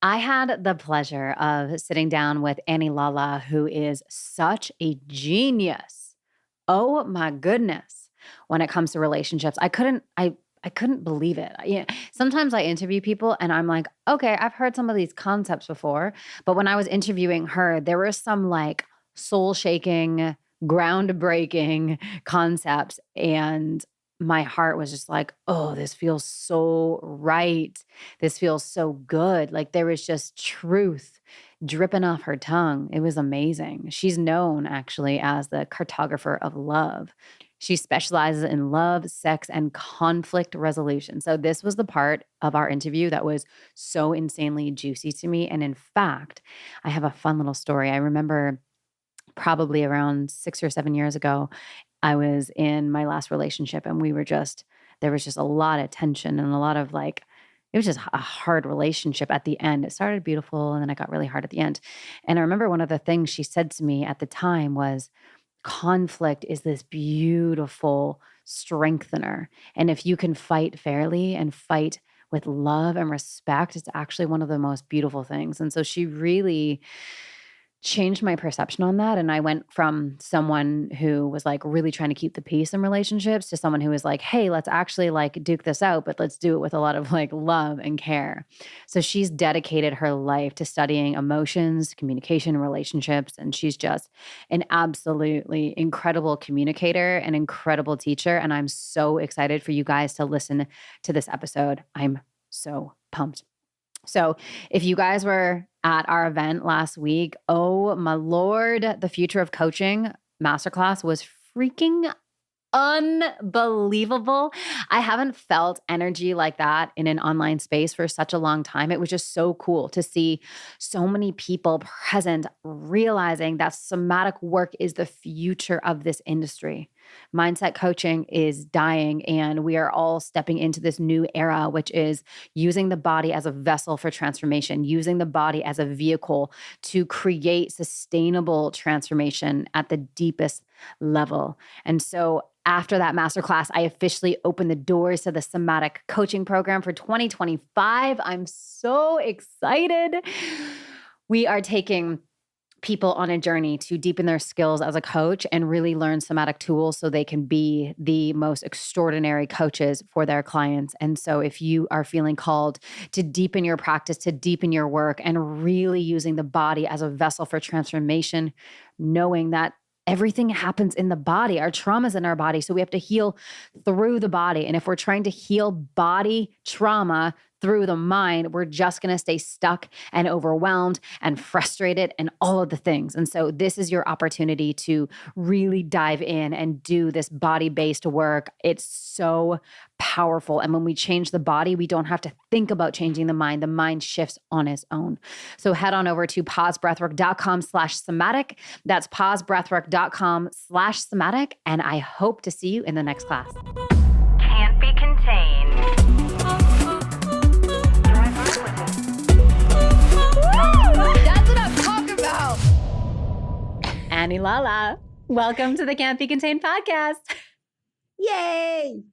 I had the pleasure of sitting down with Lalla, who is such a genius. Oh my goodness. When it comes to relationships, I couldn't believe it. Sometimes I interview people and I'm like, okay, I've heard some of these concepts before. But when I was interviewing her, there were some like soul shaking, groundbreaking concepts. And my heart was just like, oh, this feels so right. This feels so good. Like there was just truth dripping off her tongue. It was amazing. She's known actually as the cartographer of love. She specializes in love, sex, and conflict resolution. So, this was the part of our interview that was so insanely juicy to me. And in fact, I have a fun little story. I remember probably around 6 or 7 years ago, I was in my last relationship and there was just a lot of tension and a lot of like, it was just a hard relationship at the end. It started beautiful and then it got really hard at the end. And I remember one of the things she said to me at the time was, conflict is this beautiful strengthener. And if you can fight fairly and fight with love and respect, it's actually one of the most beautiful things. And so she really changed my perception on that. And I went from someone who was like really trying to keep the peace in relationships to someone who was like, hey, let's actually like duke this out, but let's do it with a lot of like love and care. So she's dedicated her life to studying emotions, communication, and relationships. And she's just an absolutely incredible communicator, an incredible teacher. And I'm so excited for you guys to listen to this episode. I'm so pumped. So, if you guys were at our event last week, oh my Lord, the Future of Coaching masterclass was freaking unbelievable. I haven't felt energy like that in an online space for such a long time. It was just so cool to see so many people present, realizing that somatic work is the future of this industry. Mindset coaching is dying, and we are all stepping into this new era, which is using the body as a vessel for transformation, using the body as a vehicle to create sustainable transformation at the deepest level. And so after that masterclass, I officially opened the doors to the somatic coaching program for 2025. I'm so excited. We are taking people on a journey to deepen their skills as a coach and really learn somatic tools so they can be the most extraordinary coaches for their clients. And so if you are feeling called to deepen your practice, to deepen your work, and really using the body as a vessel for transformation, knowing that everything happens in the body. Our trauma's in our body. So we have to heal through the body. And if we're trying to heal body trauma through the mind, we're just going to stay stuck and overwhelmed and frustrated and all of the things. And so this is your opportunity to really dive in and do this body-based work. It's so powerful. And when we change the body, we don't have to think about changing the mind. The mind shifts on its own. So head on over to pausebreathwork.com/somatic. That's pausebreathwork.com/somatic. And I hope to see you in the next class. Can't be contained. That's what I'm talking about. Lalla, welcome to the Can't Be Contained podcast. Yay!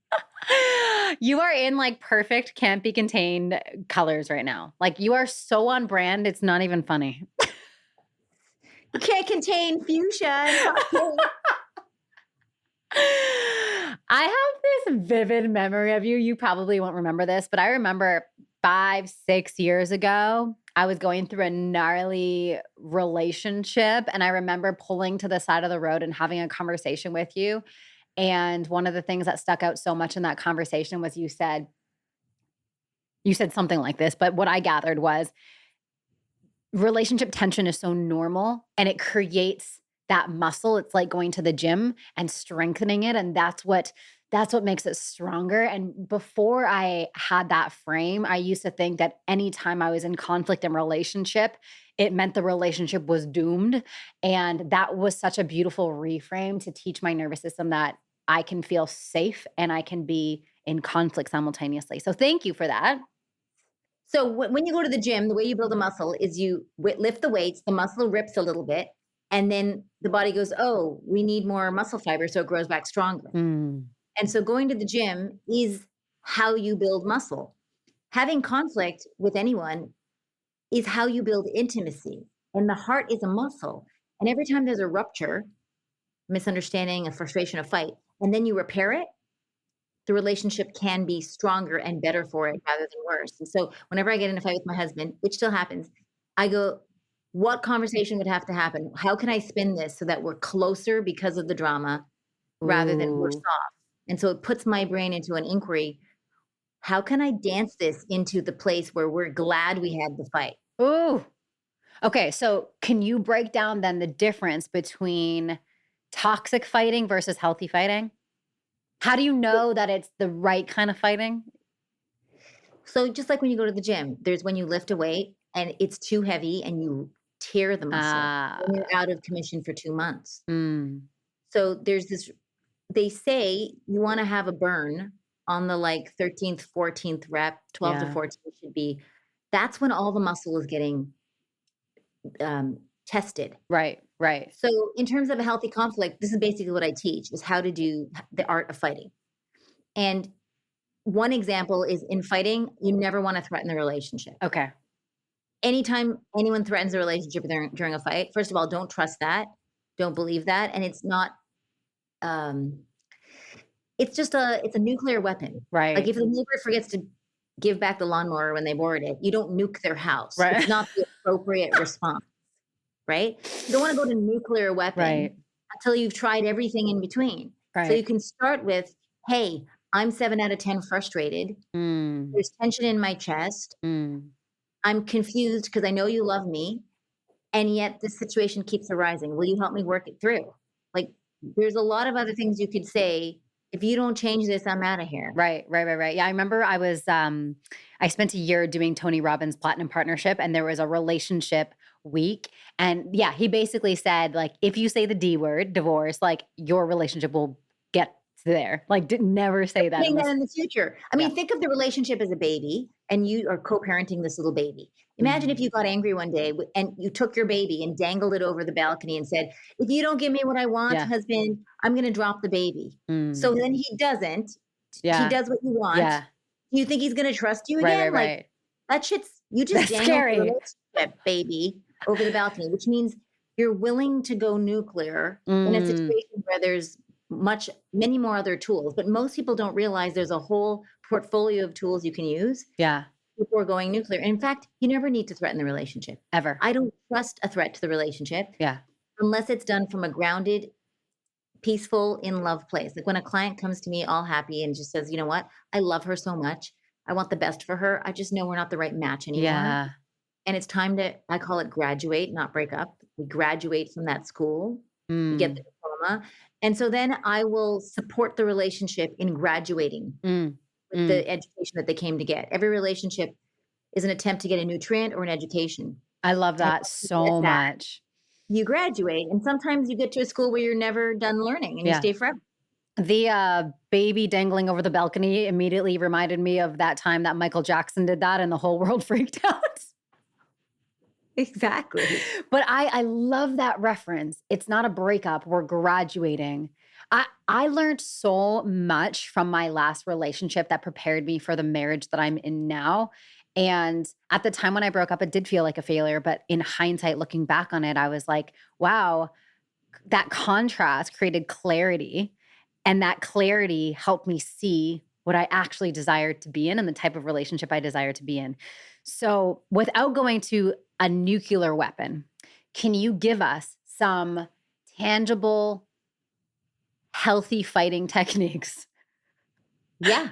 You are in like perfect Can't Be Contained colors right now. Like you are so on brand, it's not even funny. You can't contain fuchsia. I have this vivid memory of you. You probably won't remember this, but I remember 5-6 years ago, I was going through a gnarly relationship, and I remember pulling to the side of the road and having a conversation with you. And one of the things that stuck out so much in that conversation was you said something like this, but what I gathered was relationship tension is so normal and it creates that muscle. It's like going to the gym and strengthening it. And that's what makes it stronger. And before I had that frame, I used to think that anytime I was in conflict in relationship, it meant the relationship was doomed. And that was such a beautiful reframe to teach my nervous system that I can feel safe and I can be in conflict simultaneously. So thank you for that. So when you go to the gym, the way you build a muscle is you lift the weights, the muscle rips a little bit, and then the body goes, oh, we need more muscle fiber, so it grows back stronger. Mm. And so going to the gym is how you build muscle. Having conflict with anyone is how you build intimacy. And the heart is a muscle. And every time there's a rupture, misunderstanding, a frustration, a fight, and then you repair it, the relationship can be stronger and better for it rather than worse. And so whenever I get in a fight with my husband, which still happens, I go, what conversation would have to happen? How can I spin this so that we're closer because of the drama rather than worse Ooh. off? And so it puts my brain into an inquiry. How can I dance this into the place where we're glad we had the fight? Ooh. Okay, so can you break down then the difference between toxic fighting versus healthy fighting? How do you know that it's the right kind of fighting? So just like when you go to the gym, there's when you lift a weight and it's too heavy and you tear the muscle, and you're Ah, out of commission for 2 months. mm, So there's this they say you wanna have a burn on the, like, 13th, 14th rep, 12 to yeah, 14 should be that's when all the muscle is getting, tested. right, right. So in terms of a healthy conflict, this is basically what I teach, is how to do the art of fighting. And one example is in fighting, you never wanna threaten the relationship. Okay, Anytime anyone threatens a relationship during a fight, first of all, don't trust that, don't believe that, and it's not, um it's a nuclear weapon. Like, right, if the neighbor forgets to give back the lawnmower when they bored it, you don't nuke their house. It's right, not the appropriate response, right? You don't wanna go to nuclear weapon right, until you've tried everything in between. So you right. can start with, "Hey, I'm 7 out of 10 frustrated. Mm, There's tension in my chest. mm. I'm confused because I know you love me, and yet this situation keeps arising. Will you help me work it through?" Like, there's a lot of other things you could say, "If you don't change this, I'm outta here." Right, right, right, right. Yeah, I remember I spent a year doing Tony Robbins' Platinum Partnership, and there was a relationship week. And yeah, he basically said, like, if you say the D word, divorce, like your relationship will get to there. Like, did never say that Saying that unless, in the future. I yeah. mean, think of the relationship as a baby, and you are co-parenting this little baby. Imagine if Mm, you got angry one day and you took your baby and dangled it over the balcony and said, "If you don't give me what I want, yeah. husband, I'm gonna drop the baby." So Mm, then he doesn't. He yeah. does what you want. Yeah. Do you think he's gonna trust you Right, right, again? Like, right. that shit's you just That's dangled the scary. relationship baby over the balcony, which means you're willing to go nuclear in a Mm, situation where there's many more other tools, but most people don't realize there's a whole portfolio of tools you can use yeah. before going nuclear. In fact, you never need to threaten the relationship. Ever. I don't trust a threat to the relationship Yeah. unless it's done from a grounded, peaceful, in love place. Like when a client comes to me all happy and just says, "You know what? I love her so much. I want the best for her. I just know we're not the right match anymore. Yeah. And it's time to," I call it graduate, not break up. We graduate from that school. You get the Mm, diploma. And so then I will support the relationship in graduating mm, with mm. the education that they came to get. Every relationship is an attempt to get a nutrient or an education. I love And that once you get so that, much. you graduate. And sometimes you get to a school where you're never done learning and you Yeah. stay forever. The, baby dangling over the balcony immediately reminded me of that time that Michael Jackson did that and the whole world freaked out. Exactly. But I love that reference. It's not a breakup, we're graduating. I learned so much from my last relationship that prepared me for the marriage that I'm in now, and at the time when I broke up, it did feel like a failure, but in hindsight, looking back on it, I was like, "Wow, that contrast created clarity, and that clarity helped me see what I actually desired to be in and the type of relationship I desire to be in." So, without going to a nuclear weapon, can you give us some tangible, healthy fighting techniques? Yeah.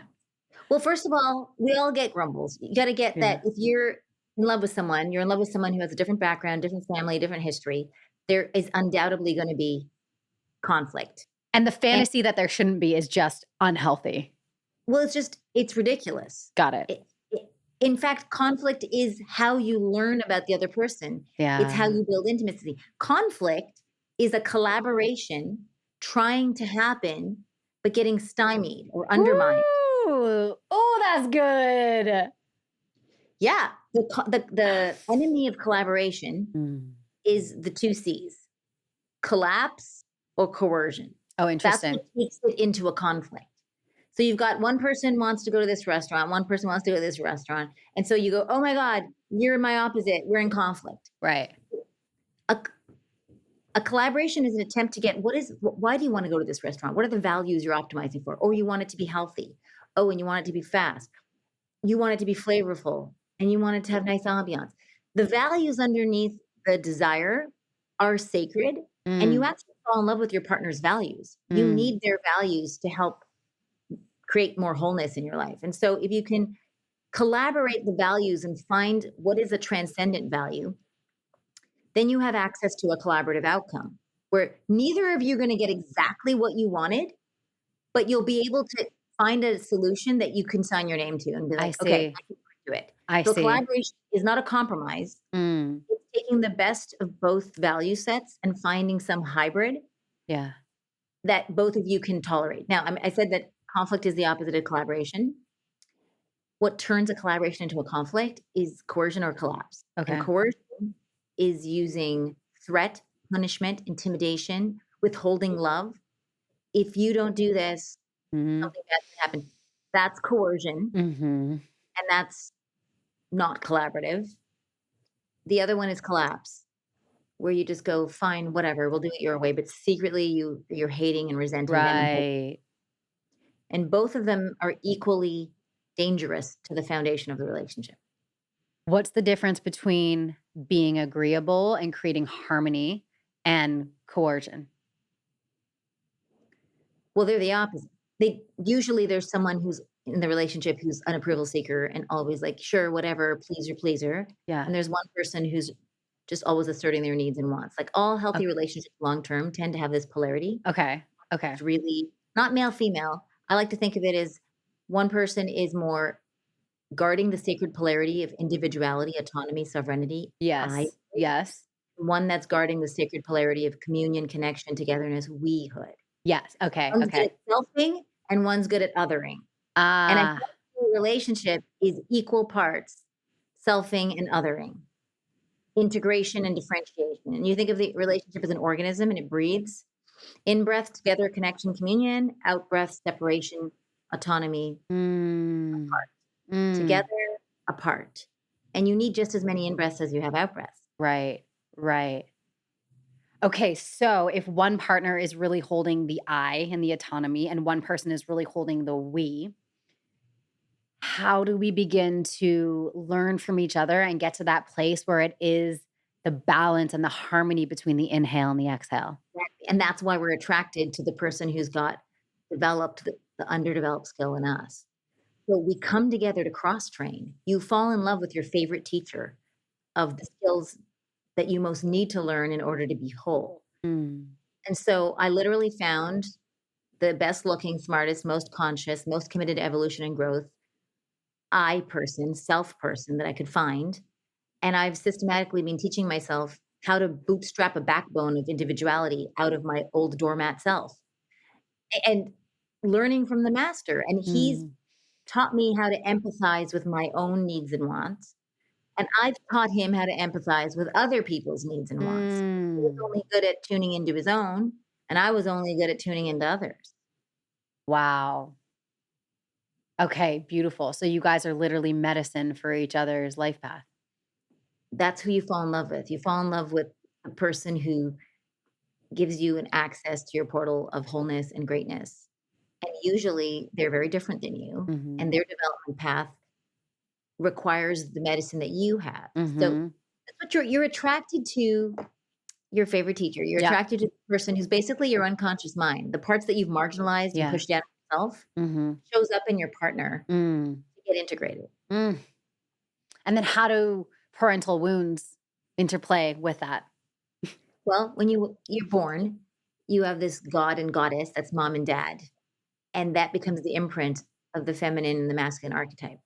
Well, first of all, we all get grumbles. You got to get that Yeah. if you're in love with someone, you're in love with someone who has a different background, different family, different history, there is undoubtedly going to be conflict. And the And fantasy that there shouldn't be is just unhealthy. well, it's ridiculous. Got it. In fact, conflict is how you learn about the other person. It's how Yeah. you build intimacy. Conflict is a collaboration trying to happen, but getting stymied or undermined. Ooh. Oh, that's good. Yeah, the enemy of collaboration Mm. is the 2 C's: collapse or coercion. Oh, That's interesting. what takes it into a conflict. So you've got one person wants to go to this restaurant, one person wants to go to this restaurant. And so you go, oh my God, you're my opposite. We're in conflict. Right. A, a collaboration is an attempt to get why do you want to go to this restaurant? What are the values you're optimizing for? Oh, you want it to be healthy. Oh, and you want it to be fast. You want it to be flavorful and you want it to have nice ambiance. The values underneath the desire are sacred, and you Mm, actually fall in love with your partner's values. You mm, need their values to help create more wholeness in your life. And so if you can collaborate the values and find what is a transcendent value, then you have access to a collaborative outcome where neither of you are going to get exactly what you wanted, but you'll be able to find a solution that you can sign your name to and be I like, okay, see. I can do it. I So see. collaboration is not a compromise. Mm, It's taking the best of both value sets and finding some hybrid yeah. that both of you can tolerate. Now, I said that conflict is the opposite of collaboration. What turns a collaboration into a conflict is coercion or collapse. And Okay. coercion is using threat, punishment, intimidation, withholding love. If you don't do this, Mhm. something bad can happen. That's coercion, Mhm. and that's not collaborative. The other one is collapse, where you just go, fine, whatever, we'll do it your way, but secretly you're hating and resenting them Right. and both of them are equally dangerous to the foundation of the relationship. What's the difference between being agreeable and creating harmony and coercion? Well, they're the opposite. They usually there's someone who's in the relationship who's an approval seeker and always like, sure, whatever, pleaser, pleaser. Yeah. And there's one person who's just always asserting their needs and wants. Like all healthy Ok relationships long term tend to have this polarity. okay. Okay. It's really not male female. I like to think of it as one person is more guarding the sacred polarity of individuality, autonomy, sovereignty, I, Yes. Yes. one that's guarding the sacred polarity of communion, connection, togetherness, wehood. Yes. Okay. One's good Okay. at selfing and one's good at othering. And a Ah, healthy relationship is equal parts selfing and othering, integration and differentiation. And you think of the relationship as an organism and it breathes. In breath, together, connection, communion, out breath, separation, autonomy, mm, together, mm. apart. And you need just as many in breaths as you have out breaths. Right. Right. Okay, so if one partner is really holding the I and the autonomy and one person is really holding the we, how do we begin to learn from each other and get to that place where it is the balance and the harmony between the inhale and the exhale? And that's why we're attracted to the person who's got developed the underdeveloped skill in us. So we come together to cross train. You fall in love with your favorite teacher of the skills that you most need to learn in order to be whole. Mm. And so I literally found the best looking, smartest, most conscious, most committed to evolution and growth I person, self person that I could find. And I've systematically been teaching myself how to bootstrap a backbone of individuality out of my old doormat self and learning from the master. And he's Mm. taught me how to empathize with my own needs and wants. And I've taught him how to empathize with other people's needs and wants. He was Mm. only good at tuning into his own, and I was only good at tuning into others. Wow. Okay, beautiful. So you guys are literally medicine for each other's life path. That's who you fall in love with. You fall in love with a person who gives you an access to your portal of wholeness and greatness. And usually they're very different than you, and Mhm. their development path requires the medicine that you have. So Mhm. that's what you're attracted to your favorite teacher. You're Yep. attracted to the person who's basically your unconscious mind. The parts that you've marginalized and Yeah. pushed down on yourself Mhm. shows up in your partner Mm. to get integrated. Mm. And then how do parental wounds interplay with that? Well, when you're born, you have this god and goddess, that's mom and dad, and that becomes the imprint of the feminine and the masculine archetype.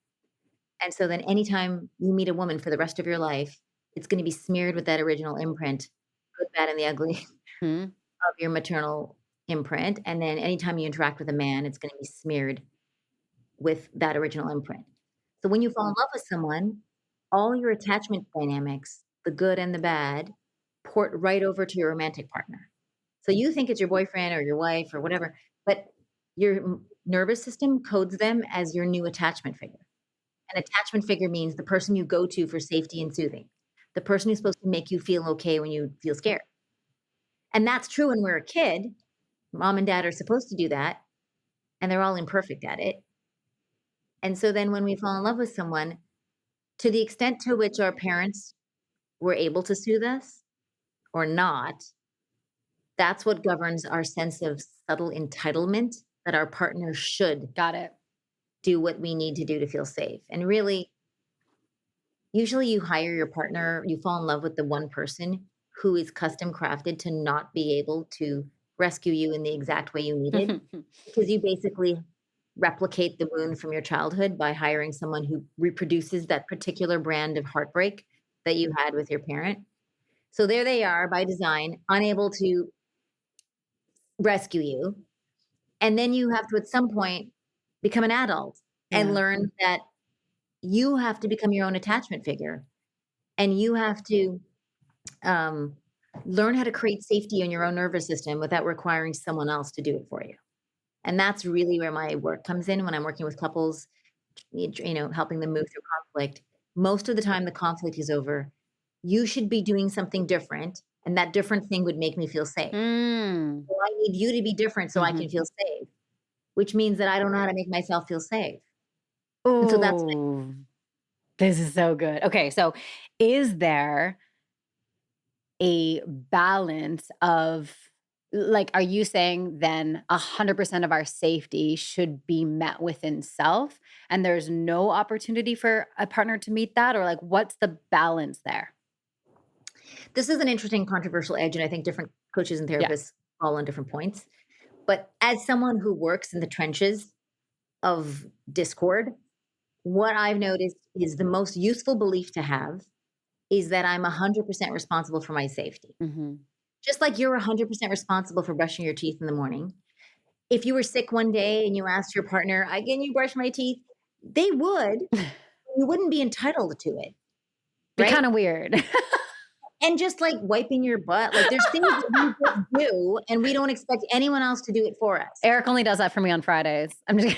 And so then anytime you meet a woman for the rest of your life, it's gonna be smeared with that original imprint, good, bad, and the ugly Mhm. of your maternal imprint, and then anytime you interact with a man, it's gonna be smeared with that original imprint. So when you fall in love with someone, all your attachment dynamics, the good and the bad, port right over to your romantic partner. So you think it's your boyfriend or your wife or whatever, but your nervous system codes them as your new attachment figure. An attachment figure means the person you go to for safety and soothing, the person who's supposed to make you feel okay when you feel scared. And that's true when we're a kid. Mom and dad are supposed to do that, and they're all imperfect at it. And so then when we fall in love with someone, to the extent to which our parents were able to soothe us or not, that's what governs our sense of subtle entitlement that our partner should Got it. do what we need to do to feel safe. And really, usually you hire your partner, you fall in love with the one person who is custom crafted to not be able to rescue you in the exact way you needed, because you basically replicate the wound from your childhood by hiring someone who reproduces that particular brand of heartbreak that you had with your parent. So there they are by design, unable to rescue you. And then you have to, at some point, become an adult and Yeah. learn that you have to become your own attachment figure. And you have to learn how to create safety in your own nervous system without requiring someone else to do it for you. And that's really where my work comes in when I'm working with couples, helping them move through conflict. Most of the time the conflict is over. You should be doing something different, and that different thing would make me feel safe. Mm. So I need you to be different so I can feel safe, which means that I don't know how to make myself feel safe. And so that's Oh, this is so good. Okay, so is there a balance of, like, are you saying then 100% of our safety should be met within self and there's no opportunity for a partner to meet that? Or like, what's the balance there? this is an interesting controversial edge, and I think different coaches and Yeah. therapists fall on different points. But as someone who works in the trenches of discord, what I've noticed is the most useful belief to have is that I'm 100% responsible for my safety. Mm-hmm. Just like you're 100% responsible for brushing your teeth in the morning. If you were sick one day and you asked your partner, "Can you brush my teeth?" They would. You wouldn't be entitled to it, Be right? kind of weird. And just like wiping your butt, like there's things that we just do, and we don't expect anyone else to do it for us. Eric only does that for me on Fridays. I'm just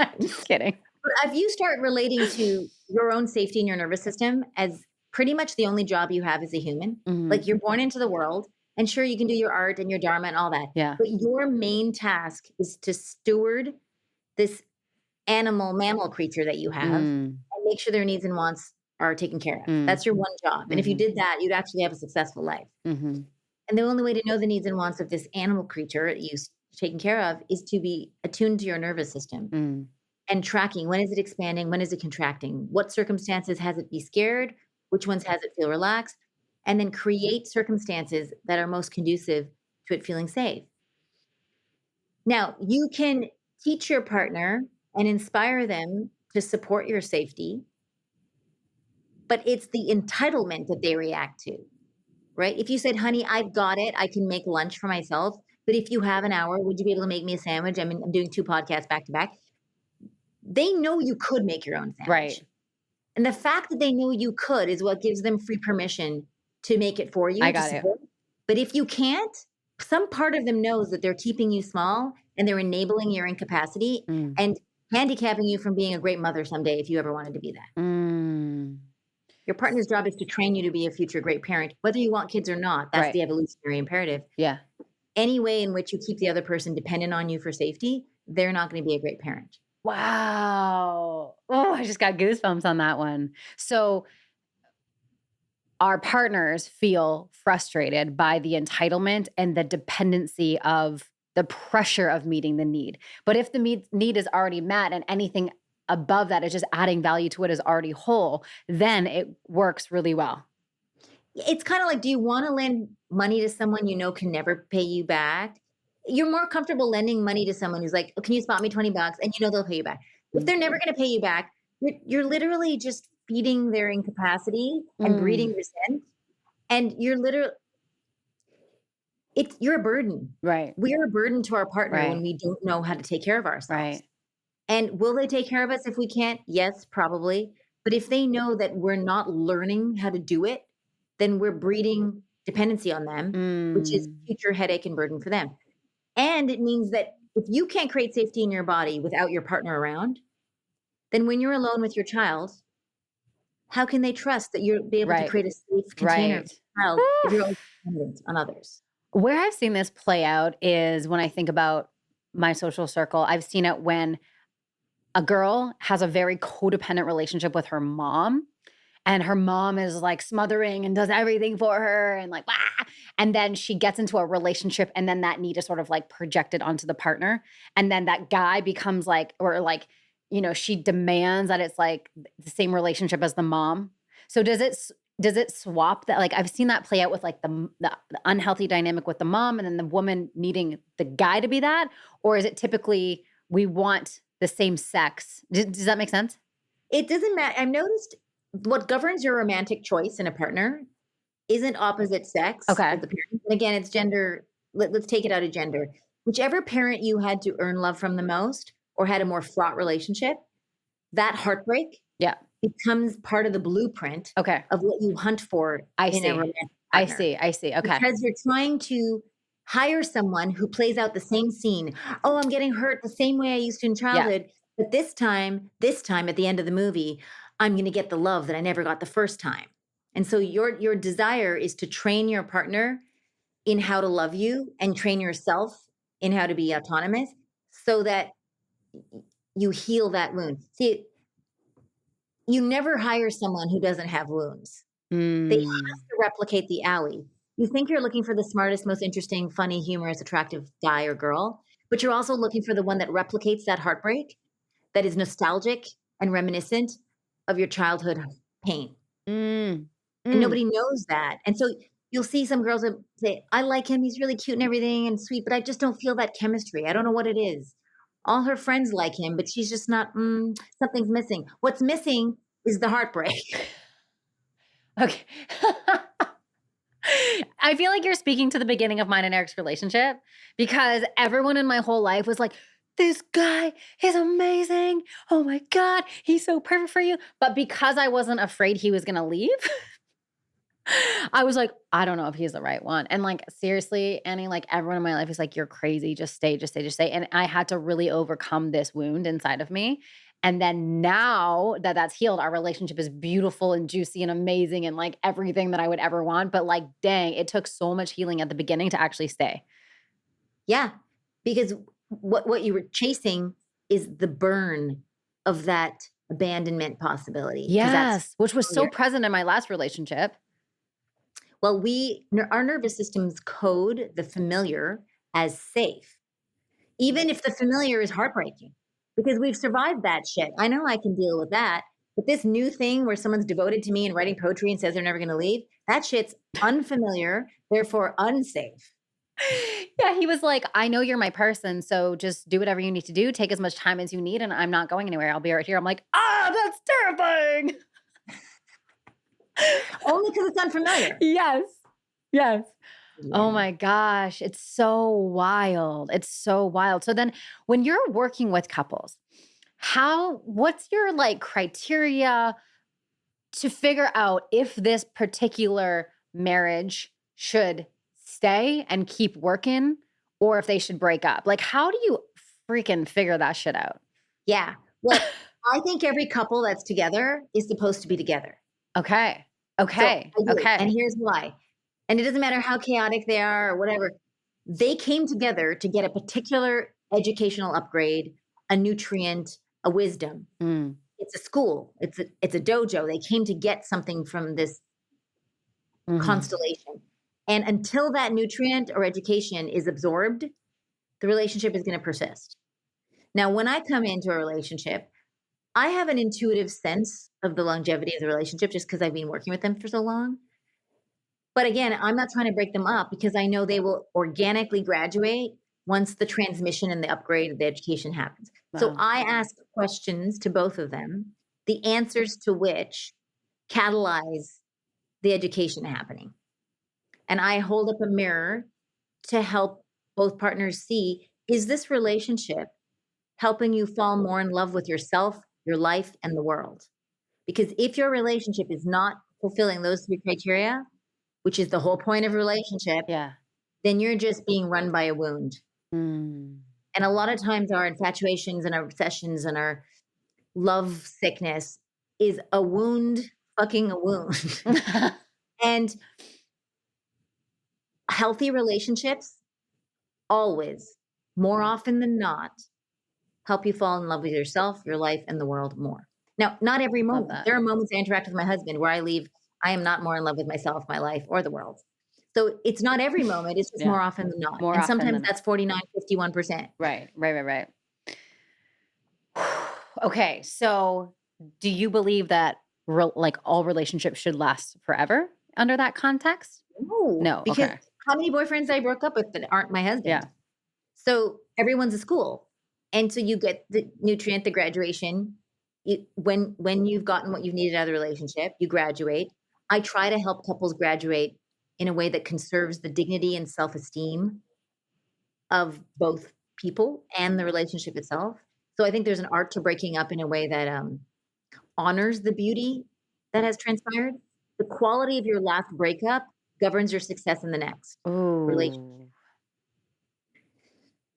I'm just kidding. But if you start relating to your own safety in your nervous system as pretty much the only job you have as a human, Mhm. like you're born into the world, and sure, you can do your art and your dharma and all that. Yeah. But your main task is to steward this mammal creature that you have and make sure their needs and wants are taken care of. Mm. That's your one job. And if you Mhm. did that, you'd actually have a successful life. Mm-hmm. And the only way to know the needs and wants of this animal creature that you've taken care of is to be attuned to your nervous system Mm. and tracking, when is it expanding? When is it contracting? What circumstances has it be scared? Which ones has it feel relaxed? And then create circumstances that are most conducive to it feeling safe. Now, you can teach your partner and inspire them to support your safety, but it's the entitlement that they react to, right? If you said, "Honey, I've got it. I can make lunch for myself. But if you have an hour, would you be able to make me a sandwich?" I'm doing 2 podcasts back to back. They know you could make your own sandwich. Right. And the fact that they know you could is what gives them free permission to make it for you. I to got it. support. But if you can't, some part of them knows that they're keeping you small and they're enabling your incapacity and handicapping you from being a great mother someday if you ever wanted to be that. Mm. Your partner's job is to train you to be a future great parent, whether you want kids or not. That's Right. the evolutionary imperative. Yeah. Any way in which you keep the other person dependent on you for safety, they're not going to be a great parent. Wow. Oh, I just got goosebumps on that one. So our partners feel frustrated by the entitlement and the dependency of the pressure of meeting the need. But if the need is already met and anything above that is just adding value to what is already whole, then it works really well. It's kind of like, do you want to lend money to someone you know can never pay you back? You're more comfortable lending money to someone who's like, "Oh, can you spot me $20?" And you know they'll pay you back. If they're never going to pay you back, you're literally just feeding their incapacity and breeding resent. And you're a burden. Right. We're a burden to our partner Right. when we don't know how to take care of ourselves. Right. And will they take care of us if we can't? Yes, probably. But if they know that we're not learning how to do it, then we're breeding dependency on them, which is future headache and burden for them. And it means that If you can't create safety in your body without your partner around, then when you're alone with your child, how can they trust that you'll be able to Right. create a safe container for Right. your child if you're always dependent on others? Where I've seen this play out is when I think about my social circle. I've seen it when a girl has a very codependent relationship with her mom, and her mom is like smothering and does everything for her and like, "Ah!" And then she gets into a relationship, and then that need is sort of like projected onto the partner. And then that guy becomes like, or like, she demands that it's like the same relationship as the mom. So does it swap that? Like I've seen that play out with like the unhealthy dynamic with the mom and then the woman needing the guy to be that? Or is it typically we want the same sex? Does that make sense? It doesn't matter. I've noticed what governs your romantic choice in a partner isn't opposite sex Okay. of the parent. And again, it's gender. Let's take it out of gender. Whichever parent you had to earn love from the most or had a more fraught relationship, that heartbreak Yeah. becomes part of the blueprint Okay. of what you hunt for I in a see. romantic I partner. see. I see. Okay. Because you're trying to hire someone who plays out the same scene. Oh, I'm getting hurt the same way I used to in Yeah. childhood, but this time at the end of the movie, I'm going to get the love that I never got the first time. And so your desire is to train your partner in how to love you and train yourself in how to be autonomous so that you heal that wound. See, you never hire someone who doesn't have wounds. They have Mm. to replicate the alley. You think you're looking for the smartest, most interesting, funny, humorous, attractive guy or girl, but you're also looking for the one that replicates that heartbreak, that is nostalgic and reminiscent of your childhood pain. Mm. And Mm. nobody knows that. And so you'll see some girls that say, I like him, he's really cute and everything and sweet, but I just don't feel that chemistry. I don't know what it is. All her friends like him, but she's just not, something's missing. What's missing is the heartbreak. Okay. I feel like you're speaking to the beginning of mine and Eric's relationship because everyone in my whole life was like, this guy is amazing. Oh my God, he's so perfect for you. But because I wasn't afraid he was going to leave, I was like, I don't know if he's the right one. And like, seriously, Annie, like everyone in my life is like, you're crazy. Just stay, just stay, just stay. And I had to really overcome this wound inside of me. And then now that that's healed, our relationship is beautiful and juicy and amazing and like everything that I would ever want. But like, dang, it took so much healing at the beginning to actually stay. Yeah, because what you were chasing is the burn of that abandonment possibility, because that's Yes, which was so failure. present in my last relationship. Well, our nervous systems code the familiar as safe, even if the familiar is heartbreaking, because we've survived that shit. I know I can deal with that, but this new thing where someone's devoted to me and writing poetry and says they're never going to leave, that shit's unfamiliar, therefore unsafe. Yeah, he was like, I know you're my person, so just do whatever you need to do. Take as much time as you need, and I'm not going anywhere. I'll be right here. I'm like, that's terrifying. Only because it's unfamiliar. Yes. Yes. Oh Yeah. my gosh. It's so wild. It's so wild. So then when you're working with couples, what's your like criteria to figure out if this particular marriage should stay and keep working or if they should break up? Like, how do you freaking figure that shit out? Yeah. Well, I think every couple that's together is supposed to be together. Okay. So Okay. I do. And Okay. here's why. And it doesn't matter how chaotic they are or whatever. They came together to get a particular educational upgrade, a nutrient, a wisdom. Mm. It's a school. It's a dojo. They came to get something from this Mhm. constellation. And until that nutrient or education is absorbed, the relationship is going to persist. Now, when I come into a relationship, I have an intuitive sense of the longevity of the relationship just because I've been working with them for so long. But again, I'm not trying to break them up because I know they will organically graduate once the transmission and the upgrade of the education happens. So Wow. I ask questions to both of them, the answers to which catalyze the education happening. And I hold up a mirror to help both partners see, is this relationship helping you fall more in love with yourself, your life, and the world? Because if your relationship is not fulfilling those three criteria, which is the whole point of a relationship, Yeah. then you're just being run by a wound. Mm. And a lot of times our infatuations and our obsessions and our love sickness is a wound, fucking a wound. And healthy relationships always, more often than not, help you fall in love with yourself, your life, and the world more. Now, not every Love moment. that. There are moments I interact with my husband where I am not more in love with myself, my life, or the world. So it's not every moment, it's just Yeah. more often than not. More And often sometimes than that's 49, 51%. right. Okay, so do you believe that like all relationships should last forever under that context? No, No. because Okay. how many boyfriends I broke up with that aren't my husband? Yeah. So everyone's a school. And so you get the nutrient, the graduation. When you've gotten what you've needed out of the relationship, you graduate. I try to help couples graduate in a way that conserves the dignity and self-esteem of both people and the relationship itself. So I think there's an art to breaking up in a way that honors the beauty that has transpired. The quality of your last breakup governs your success in the next relationship. Ooh.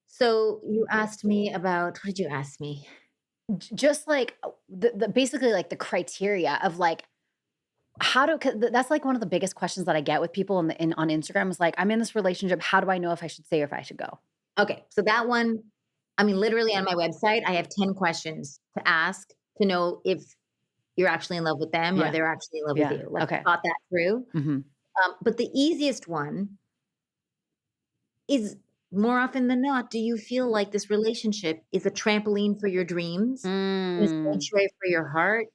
So you asked me about, what did you ask me? Just like the basically like the criteria of like how do 'cause that's like one of the biggest questions that I get with people on Instagram is like, I'm in this relationship. How do I know if I should stay or if I should go? Okay, so that one, I mean, literally on my website, I have 10 questions to ask to know if you're actually in love with them or Yeah. they're actually in love with Yeah. you. Like, Okay. thought that through. Mm-hmm. But the easiest one is, more often than not, do you feel like this relationship is a trampoline for your dreams, a Mm. sanctuary for your heart?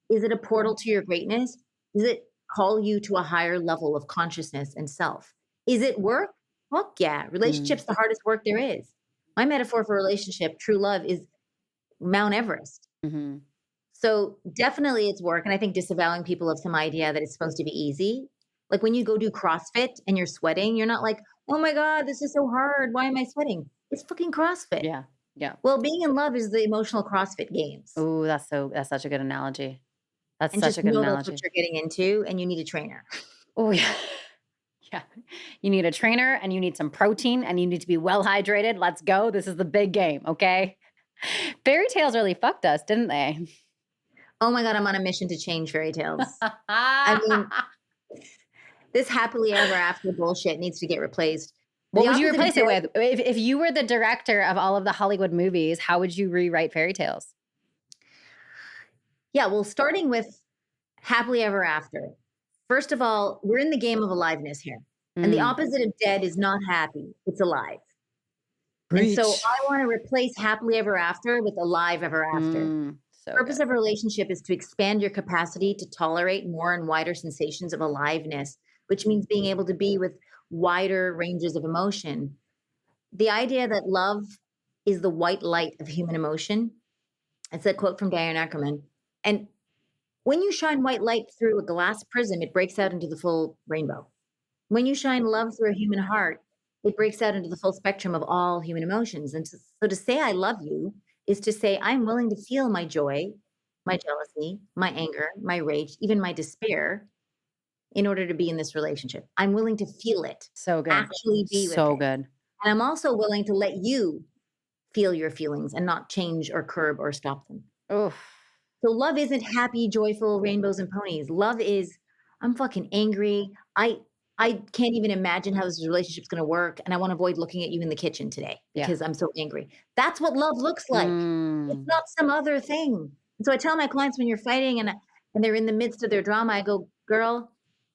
Is it a portal to your greatness? Does it call you to a higher level of consciousness and self? Is it work? Fuck yeah. Mm. Relationships the hardest work there is. My metaphor for relationship, true love, is Mount Everest. Mm-hmm. So definitely it's work. And I think disavowing people of some idea that it's supposed to be easy. Like when you go do CrossFit and you're sweating, you're not like, oh my God, this is so hard. Why am I sweating? It's fucking CrossFit. Yeah. Yeah. Well, being in love is the emotional CrossFit games. Oh, that's such a good analogy. That's And such just a good know that's what analogy. you're getting into and you need a trainer. Oh yeah. Yeah. You need a trainer and you need some protein and you need to be well hydrated. Let's go. This is the big game, okay? Fairy tales really fucked us, didn't they? Oh my God, I'm on a mission to change fairy tales. I mean, this happily ever after bullshit needs to get replaced. What The would you opposite of replace it with? If you were the director of all of the Hollywood movies, how would you rewrite fairy tales? Yeah, well, starting with happily ever after. First of all, we're in the game of aliveness here. And the Mm. opposite of dead is not happy, it's alive. And so Preach. I want to replace happily ever after with alive ever after. So Purpose good. of a relationship is to expand your capacity to tolerate more and wider sensations of aliveness, which means being able to be with wider ranges of emotion. The idea that love is the white light of human emotion. It's a quote from Diane Ackerman. And when you shine white light through a glass prism, it breaks out into the full rainbow. When you shine love through a human heart, it breaks out into the full spectrum of all human emotions. And so to say I love you is to say I'm willing to feel my joy, my jealousy, my anger, my rage, even my despair in order to be in this relationship. I'm willing to feel it, So good. actually be with So it. good. And I'm also willing to let you feel your feelings and not change or curb or stop them. Oof. So love isn't happy, joyful rainbows and ponies. Love is I'm fucking angry. I can't even imagine how this relationship's going to work and I want to avoid looking at you in the kitchen today Yeah. because I'm so angry. That's what love looks like. It's not some other thing. And so I tell my clients when you're fighting and they're in the midst of their drama, I go, "Girl,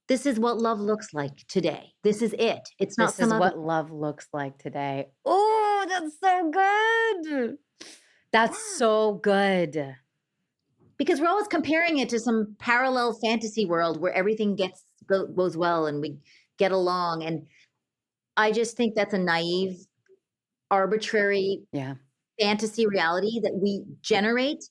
this is what love looks like today. This is it. It's not This is some other what love looks like today." Oh, that's so good. That's so good. because we're always comparing it to some parallel fantasy world where everything goes well and we get along. And I just think that's a naive, arbitrary Yeah. fantasy reality that we generate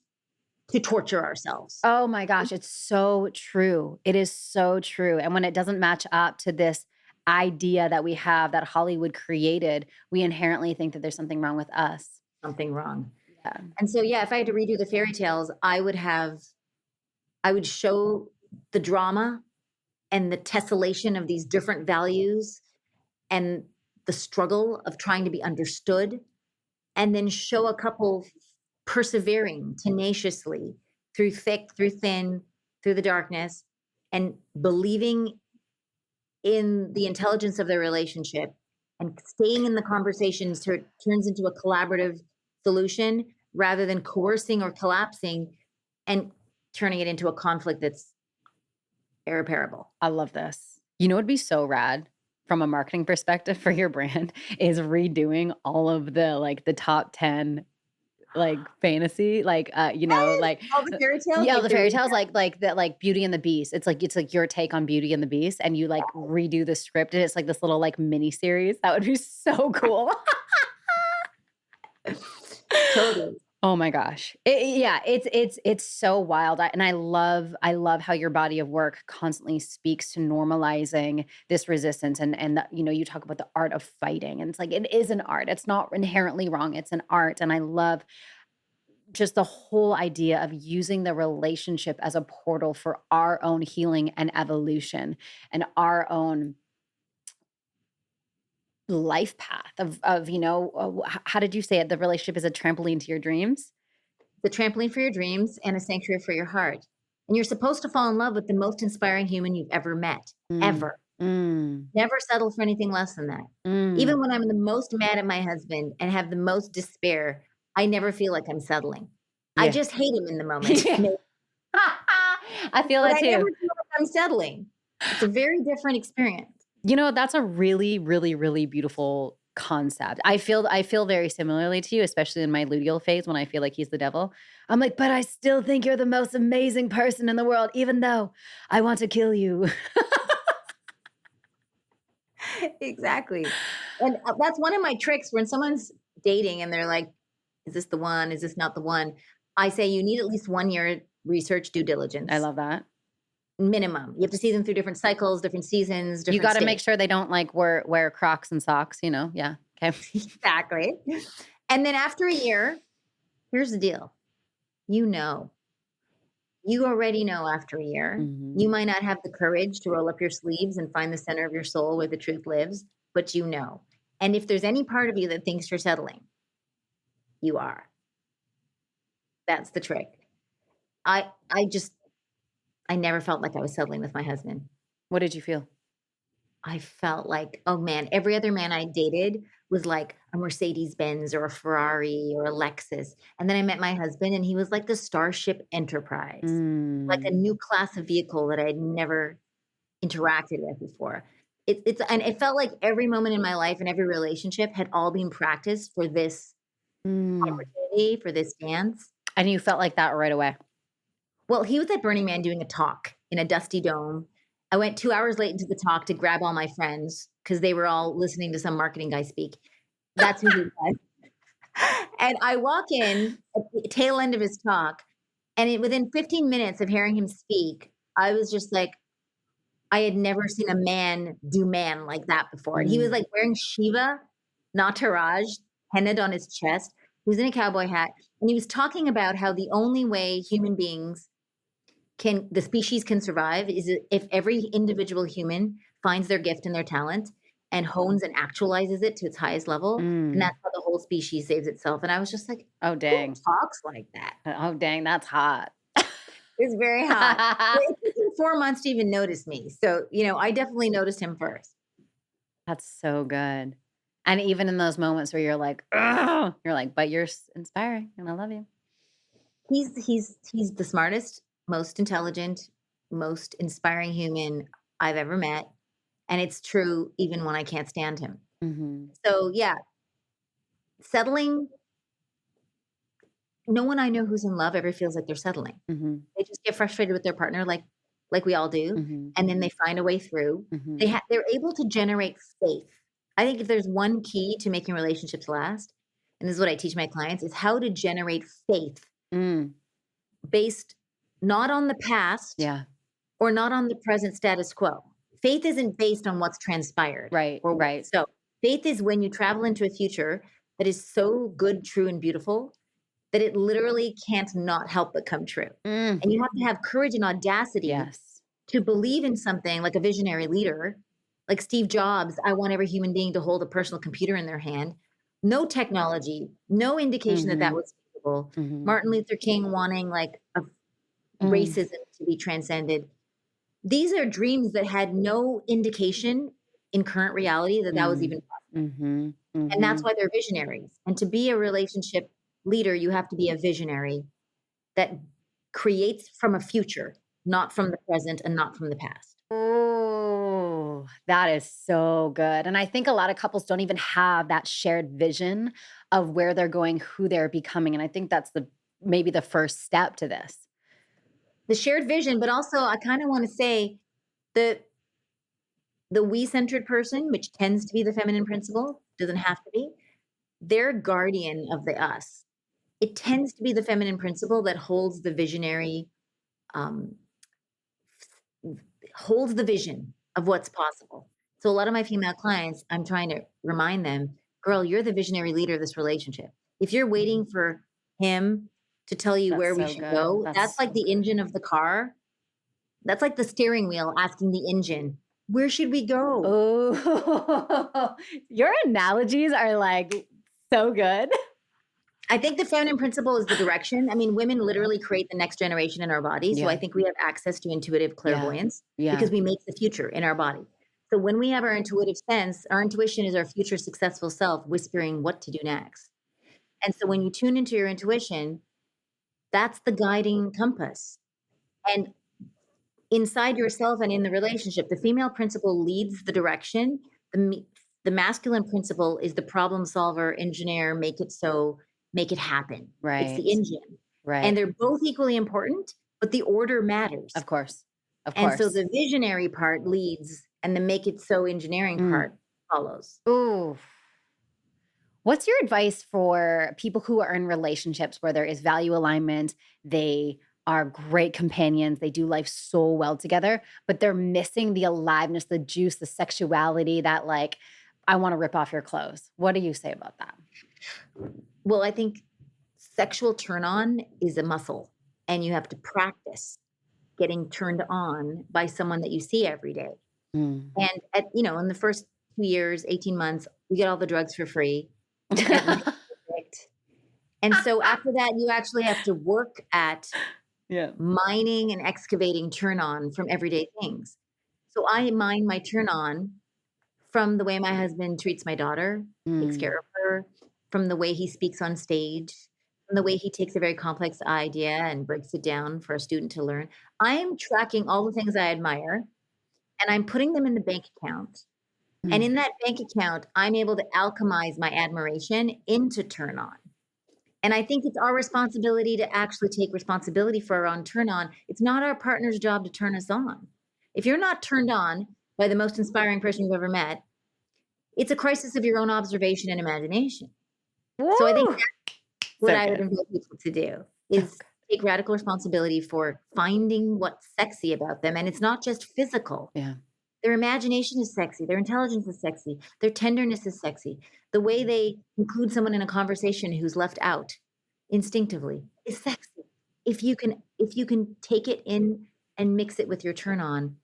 to torture ourselves. Oh my gosh, it's so true. It is so true. And when it doesn't match up to this idea that we have that Hollywood created, we inherently think that there's something wrong with us. Something wrong. Yeah. And so, yeah, if I had to redo the fairy tales, I would show the drama and the tessellation of these different values and the struggle of trying to be understood and then show a couple persevering tenaciously through thick, through thin, through the darkness, and believing in the intelligence of their relationship and staying in the conversation so it turns into a collaborative solution rather than coercing or collapsing and turning it into a conflict that's irreparable. I love this. You know what'd be so rad from a marketing perspective for your brand is redoing all of the, like, the top 10, like, fantasy, like, like All the fairy tales, yeah, like the the fairy recap. tales, like the like Beauty and the Beast. It's like your take on Beauty and the Beast, and you, like, redo the script, and it's like this little, like, mini series. That would be so cool. Totally. Oh my gosh. Yeah, it's so wild. I love how your body of work constantly speaks to normalizing this resistance and you talk about the art of fighting, and it's like it is an art. It's not inherently wrong. It's an art, and I love just the whole idea of using the relationship as a portal for our own healing and evolution and our own life path how did you say it? The relationship is a trampoline to your dreams? The trampoline for your dreams and a sanctuary for your heart. And you're supposed to fall in love with the most inspiring human you've ever met, Mm, ever. mm, Never settle for anything less than that. mm. Even when I'm the most mad at my husband and have the most despair, I never feel like I'm settling. I Yeah. just hate him in the moment, Yeah. I feel but that I never too. feel like I'm settling. It's a very different experience. That's a really, really, really beautiful concept. I feel very similarly to you, especially in my luteal phase when I feel like he's the devil. I'm like, "But I still think you're the most amazing person in the world, even though I want to kill you." Exactly. And that's one of my tricks when someone's dating and they're like, is this the one? Is this not the one? I say you need at least 1 year research due I diligence love that. minimum. You have to see them through different cycles, different seasons, You different gotta make states. sure they don't, like, wear Crocs and socks, Yeah, okay. Exactly. And then after a year, here's the deal. You know, you already know after a year. Mhm. You might not have the courage to roll up your sleeves and find the center of your soul where the truth lives, but you know. And if there's any part of you that thinks you're settling, you are. That's the trick. I never felt like I was settling with my husband. What did you feel? I felt like, oh man, every other man I dated was like a Mercedes Benz or a Ferrari or a Lexus. And then I met my husband and he was like the Starship Enterprise, like a Mm. new class of vehicle that I'd never interacted with before. And it felt like every moment in my life and every relationship had all been practiced for this Mm. opportunity, for this dance. And you felt like that right away? Well, he was at Burning Man doing a talk in a dusty dome. I went 2 hours late into the talk to grab all my friends because they were all listening to some marketing guy speak. That's who he was. And I walk in at the tail end of his talk, and within 15 minutes of hearing him speak, I was just like, I had never seen a man do man like that before. And he was Mm. like wearing Shiva, Nataraj, hennaed on his chest. He was in a cowboy hat, and he was talking about how the only way human beings the species can survive is if every individual human finds their gift and their talent and hones and actualizes it to its highest level, and Mm. that's how the whole species saves itself. And I was just like, Oh, who dang. talks like that? Oh, dang, that's hot. It's very hot. It took him 4 months to even notice me. So, I definitely noticed him first. That's so good. And even in those moments where you're like, "Ugh," you're like, "But you're inspiring, and I love you." He's the smartest, most intelligent, most inspiring human I've ever met. And it's true even when I can't stand him. Mhm. So yeah, settling, no one I know who's in love ever feels like they're settling. Mhm. They just get frustrated with their partner like we all do, Mhm. and then they find a way through. Mhm. They're able to generate faith. I think if there's one key to making relationships last, and this is what I teach my clients, is how to generate faith Mm. based not on the past Yeah. or not on the present status quo. Faith isn't based on what's transpired Right, or right. so. Faith is when you travel into a future that is so good, true, and beautiful that it literally can't not help but come true. Mm. And you have to have courage and audacity Yes. to believe in something like a visionary leader, like Steve Jobs. I want every human being to hold a personal computer in their hand. no technology, no indication that that Mhm. was feasible. Mhm. Martin Luther King wanting like a Mm. racism to be transcended. These are dreams that had no indication in current reality that that was even Mm. possible. Mhm. And that's Mhm. why they're visionaries. And to be a relationship leader, you have to be a visionary that creates from a future, not from the present and not from the past. Ooh, that is so good, and I think a lot of couples don't even have that shared vision of where they're going, who they're becoming, and I think that's the maybe the first step to this. The shared vision, but also I kind of want to say the we-centered person, which tends to be the feminine principle, doesn't have to be, they're guardian of the us. It tends to be the feminine principle that um, holds the vision of what's possible. So a lot of my female clients, I'm trying to remind them, girl, you're the visionary leader of this relationship. If you're waiting for him to tell you That's where we so should good. go, That's that's like so the good. engine of the car. That's like the steering wheel asking the engine, where should we go? Oh, your analogies are, like, so good. I think the feminine principle is the direction. I mean, women literally create the next generation in our body. So I Yeah, think we have access to intuitive yeah, clairvoyance because yeah. we make the future in our body. So when we have our intuitive sense, our intuition is our future successful self whispering what to do next. And so when you tune into your intuition, that's the guiding compass. And inside yourself and in the relationship, the female principle leads the direction. The masculine principle is the problem solver, engineer, make it so, make it happen. It's the Right, engine. And right. they're both equally important, but the order matters. Of course, of And so course. the visionary part leads and the make it so engineering Mm. part follows. Ooh. What's your advice for people who are in relationships where there is value alignment? They are great companions. They do life so well together, but they're missing the aliveness, the juice, the sexuality that, like, I want to rip off your clothes. What do you say about that? Well, I think sexual turn on is a muscle and you have to practice getting turned on by someone that you see every day. Mm. And in the first 2 years, 18 months, you get all the drugs for free. Everything's perfect. And so after that, you actually have to work at Yeah. mining and excavating turn on from everyday things. So I mine my turn on from the way my husband treats my daughter, takes Mm. care of her, from the way he speaks on stage, from the way he takes a very complex idea and breaks it down for a student to learn. I am tracking all the things I admire and I'm putting them in the bank account. And Mm. in that bank account, I'm able to alchemize my admiration into turn on. And I think it's our responsibility to actually take responsibility for our own turn on. It's not our partner's job to turn us on. If you're not turned on by the most inspiring person you've ever met, it's a crisis of your own observation and imagination. So I think Woo! that's what So I would good. invite people to do So is take radical responsibility for finding what's sexy about them. And it's not just physical. yeah. Their imagination is sexy, their intelligence is sexy, their tenderness is sexy. The way they include someone in a conversation who's left out instinctively is sexy. If you can take it in and mix it with your turn on,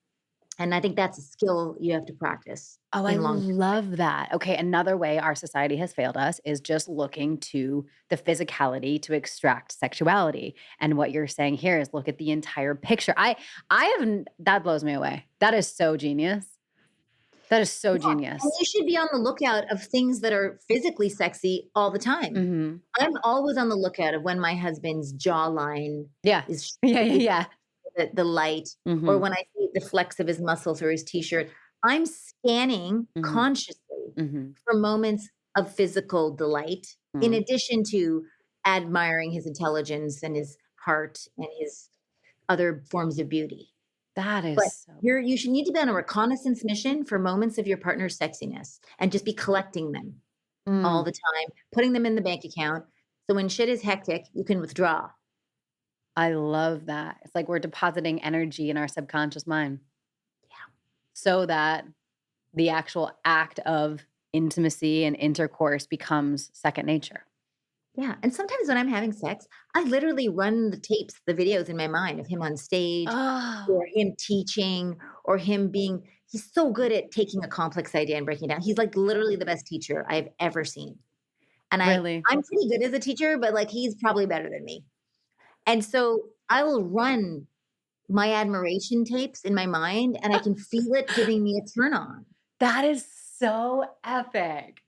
and I think that's a skill you have to practice Oh, I in long term. love that. Okay, another way our society has failed us is just looking to the physicality to extract sexuality. And what you're saying here is look at the entire picture. I haven't that blows me away. That is so genius. That is so Yeah, and genius. you should be on the lookout of things that are physically sexy all the time. Mhm. I'm always on the lookout of when my husband's jawline Yeah. is Yeah, yeah, yeah. the light, or Mhm. when I see the flex of his muscle through his t-shirt. I'm scanning Mhm. consciously Mhm. for moments of physical delight, in Mm. addition to admiring his intelligence and his heart and his other forms of beauty. That is But so you should need to be on a reconnaissance mission for moments of your partner's sexiness and just be collecting them all mm, the time, putting them in the bank account. So when shit is hectic, you can withdraw. I love that. It's like we're depositing energy in our subconscious mind Yeah. so that the actual act of intimacy and intercourse becomes second nature. Yeah, and sometimes when I'm having sex, I literally run the tapes, the videos in my mind of him on stage Oh, or him teaching or him being he's so good at taking a complex idea and breaking it down. He's like literally the best teacher I've ever seen. And Really? I'm pretty good as a teacher, but like he's probably better than me. And so I will run my admiration tapes in my mind and I can feel it giving me a turn on. That is so epic.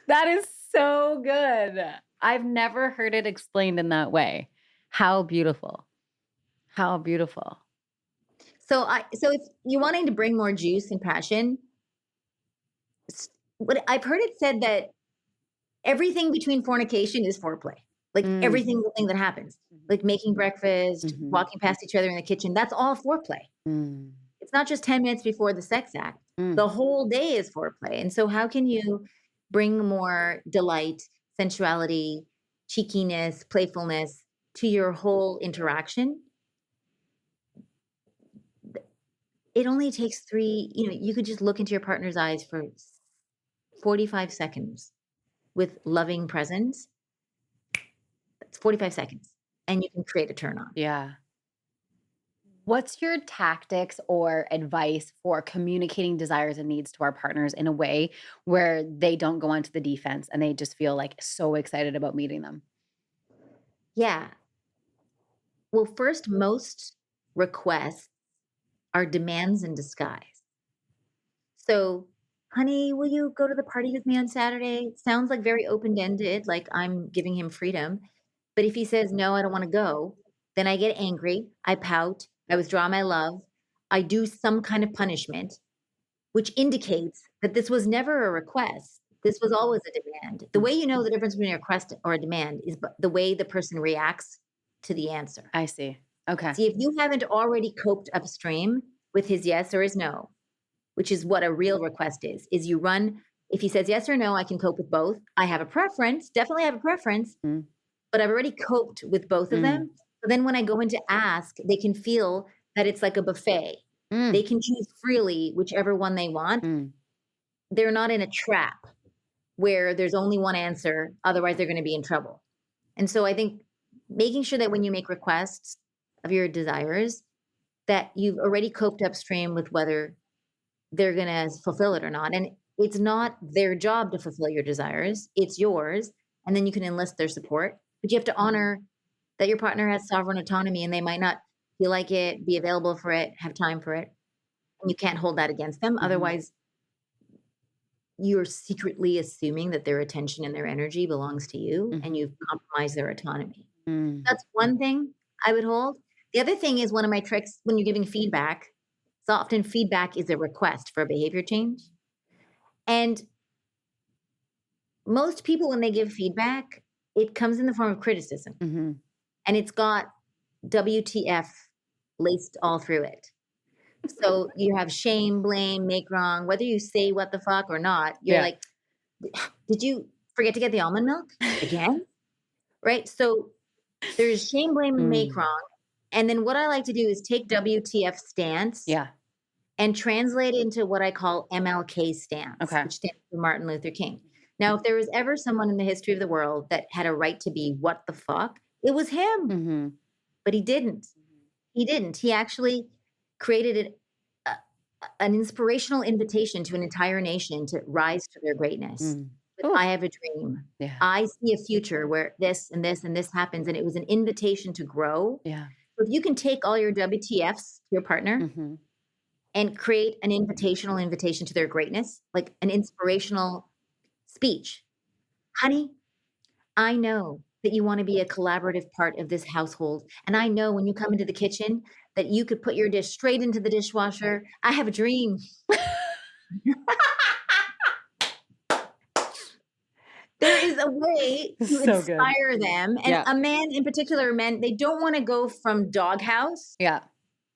That is so good. I've never heard it explained in that way. How beautiful. How beautiful. So if you're wanting to bring more juice and passion, what I've heard it said that everything between fornication is foreplay. Like every Mm. single thing that happens, like making breakfast, Mhm. walking past each other in the kitchen, that's all foreplay. Mm. It's not just 10 minutes before the sex act. Mm. The whole day is foreplay. And so how can you bring more delight, sensuality, cheekiness, playfulness to your whole interaction? It only takes you could just look into your partner's eyes for 45 seconds with loving presence. That's 45 seconds, and you can create a turn on. Yeah. What's your tactics or advice for communicating desires and needs to our partners in a way where they don't go onto the defense and they just feel like so excited about meeting them? Yeah. Well, first, most requests are demands in disguise. So, honey, will you go to the party with me on Saturday? It sounds like very open-ended, like I'm giving him freedom. But if he says, no, I don't want to go, then I get angry. I pout. I withdraw my love. I do some kind of punishment, which indicates that this was never a request. This was always a demand. The way you know the difference between a request or a demand is the way the person reacts to the answer. I see. Okay. See, if you haven't already coped upstream with his yes or his no, which is what a real request is you run, if he says yes or no, I can cope with both. I have a preference, definitely have a preference, Mm. but I've already coped with both of Mm. them. So then when I go in to ask, they can feel that it's like a buffet. They Mm. can choose freely whichever one they want. Mm. They're not in a trap where there's only one answer, otherwise they're going to be in trouble. And so I think making sure that when you make requests of your desires, that you've already coped upstream with whether they're going to fulfill it or not. And it's not their job to fulfill your desires, it's yours. And then you can enlist their support. But you have to honor that your partner has sovereign autonomy and they might not feel like it, be available for it, have time for it. And you can't hold that against them. Mhm. Otherwise, you're secretly assuming that their attention and their energy belongs to you and Mhm. you've compromised their autonomy. Mm. That's one thing I would hold. The other thing is one of my tricks when you're giving feedback. So often feedback is a request for a behavior change. And most people, when they give feedback, it comes in the form of criticism Mhm. and it's got WTF laced all through it. So you have shame, blame, make wrong, whether you say what the fuck or not, you're Yeah. like, did you forget to get the almond milk again? Right? So there's shame, blame, and make Mm. wrong. And then what I like to do is take WTF stance Yeah. and translate it into what I call MLK stance, Okay. which stands for Martin Luther King. Now, if there was ever someone in the history of the world that had a right to be what the fuck, it was him, Mhm. but he didn't. He didn't. He actually created a, an inspirational invitation to an entire nation to rise to their greatness. Mm. With, Ooh. I have a dream. Yeah. I see a future where this and this and this happens. And it was an invitation to grow. Yeah. So if you can take all your WTFs to your partner Mhm. and create an invitational invitation to their greatness, like an inspirational speech. Honey, I know that you want to be a collaborative part of this household. And I know when you come into the kitchen that you could put your dish straight into the dishwasher. I have a dream. There is a way to So good. inspire them. And Yeah. a man in particular, men, they don't want to go from doghouse Yeah.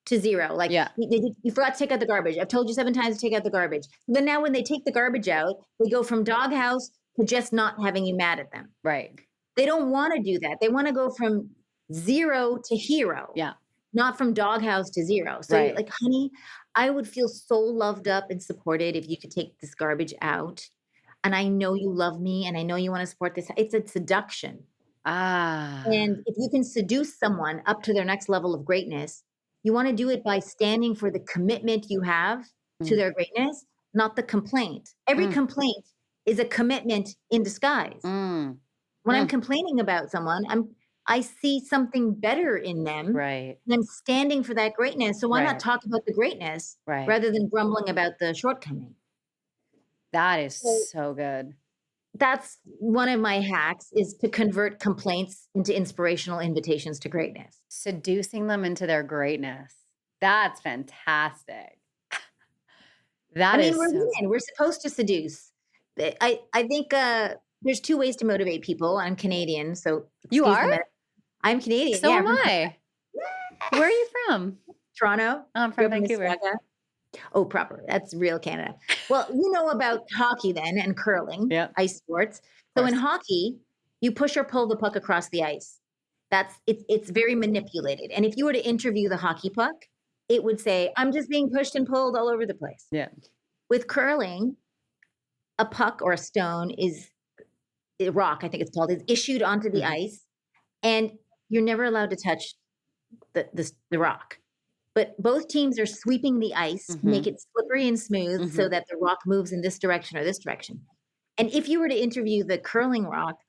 to zero. Like Yeah. you forgot to take out the garbage. I've told you 7 times to take out the garbage. Then now when they take the garbage out, they go from doghouse to just not having you mad at them. Right. They don't want to do that. They want to go from zero to hero, Yeah. not from doghouse to zero. So you're Right. like, honey, I would feel so loved up and supported if you could take this garbage out. And I know you love me and I know you want to support this. It's a seduction. Ah. And if you can seduce someone up to their next level of greatness, you want to do it by standing for the commitment you have to Mm. their greatness, not the complaint. Every Mm. complaint is a commitment in disguise. Mm. When I'm Mm. complaining about someone, I see something better in them, Right. and I'm standing for that greatness, so why not Right. talk about the greatness Right. rather than grumbling about the shortcoming? That is So so good. that's one of my hacks, is to convert complaints into inspirational invitations to greatness. Seducing them into their greatness. That's fantastic. I That mean, is we're so women, we're supposed to seduce. I think, there's 2 ways to motivate people. I'm Canadian, so You excuse are? the I'm Canadian, So yeah, am I'm from I. Where are you from? Toronto, I'm grew from up in Vancouver. Mississauga. Oh, proper, that's real Canada. Well, you know about hockey then and curling, Yep, of ice sports. So in course. hockey, you push or pull the puck across the ice. It's very manipulated, and if you were to interview the hockey puck, it would say, "I'm just being pushed and pulled all over the place." Yeah. With curling, a puck or a stone is a rock, I think it's called, is issued onto the Mhm. ice, and you're never allowed to touch the rock. But both teams are sweeping the ice to make Mhm. it slippery and smooth so Mhm. that the rock moves in this direction or this direction. And if you were to interview the curling rock,